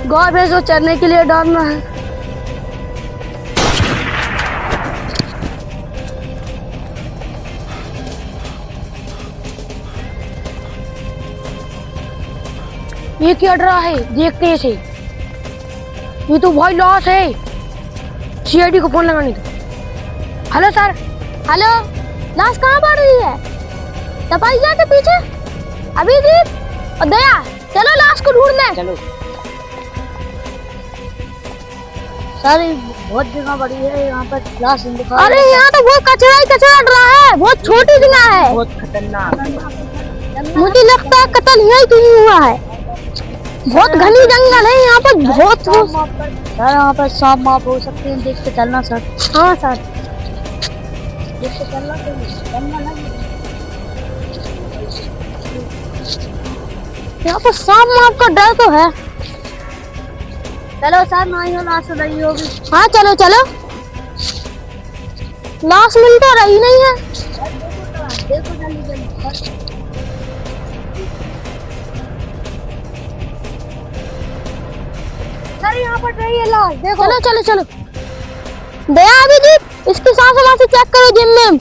गाय भैंस को चरने के लिए डालना है। ये क्या डरा है, देखते से ये तो भाई लॉस है। सीआईडी को फोन लगाने दो। Hello sir. हेलो, लाश कहाँ पड़ रही है? टपाइया के पीछे। अभिजीत और दया, चलो लाश को ढूंढने। चलो सर बहुत जगह बड़ी है यहाँ पर लाश दिखा। अरे यहाँ तो बहुत कचरा ही कचरा रहा है, बहुत छोटी जगह है, बहुत खतरनाक। मुझे लगता है कत्ल यही कहीं हुआ है। बहुत घनी जंगल है यहाँ पर, बहुत। सर यहाँ पर सांप माप हो सकते हैं, देख के चलना सर। हाँ सर, देख के चलना यहाँ पर सांप माप का डर तो है। चलो सर, नहीं हो लाश रही होगी। हाँ चलो चलो, लाश मिल तो रही नहीं है। देखो जल्दी जल्दी। सर यहाँ पर रही है लाश, देखो। चलो चलो चलो। दया अभिजीत, इसकी सांस वास चेक करो जिम में।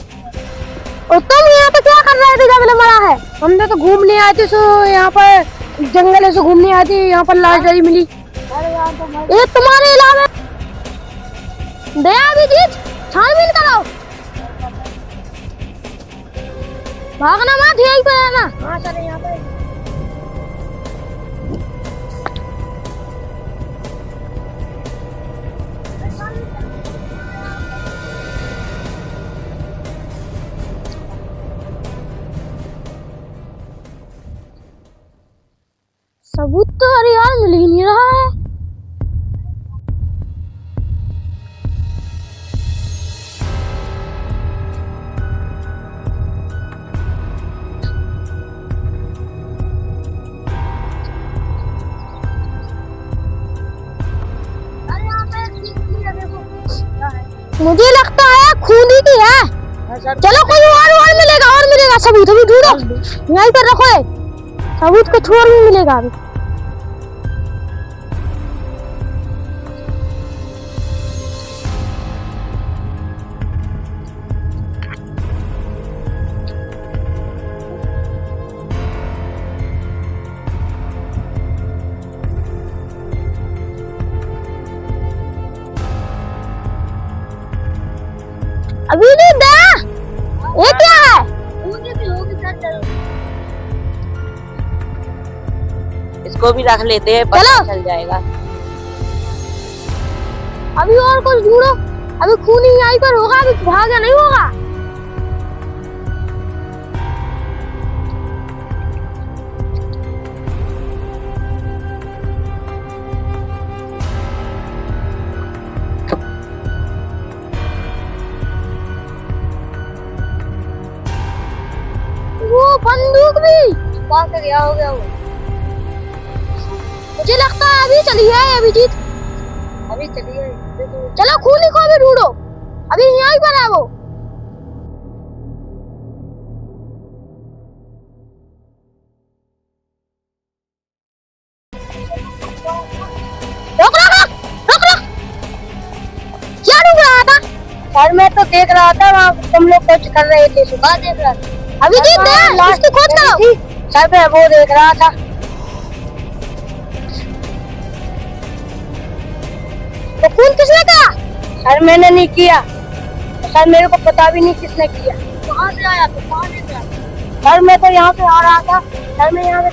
और तुम यहाँ पे क्या कर रहे थे जब मरा है? हमने तो घूमने आए थे, सो यहाँ पर जंगल से घूमने आए थे, यहाँ पर लाश डली मिली। ये तुम्हारे इलावे। दया अभिजीत, छानबीन कराओ। भागना मत, यहीं पे रहना। हाँ सर, यहाँ पे। सबूत तो अरे यार मिल ही नहीं रहा है। मुझे लगता है खून ही की है। चलो कोई और मिलेगा सबूत। अभी ढूंढो, यहीं पर रखो, सबूत को छोड़ नहीं मिलेगा अभी। अभी नहीं दया, ये क्या है? इसको भी रख लेते हैं, पता चल जाएगा। अभी और कुछ ढूंढो, अभी खून ही यहीं पर होगा, अभी भागा नहीं होगा। वो बंदूक भी कहाँ से गया हो गया वो? मुझे लगता है अभी चली है अभिजीत, अभी चली है। चलो खूनी को भी ढूंढो, अभी यहीं पर है वो। रोक रोक रोक रोक, क्या ढूंढ रहा था? सर मैं तो देख रहा था वहाँ तुम लोग कुछ कर रहे थे, सुबह देख रहा था। अभिजीत लास्ट की खोज करो। सर मैं वो देख रहा था। तो खून किसने किया? सर मैंने नहीं किया, सर मेरे को पता भी नहीं किसने किया। कहाँ से आया तो? कहाँ से आया? सर मैं तो यहाँ से आ रहा था, सर मैं यहाँ पे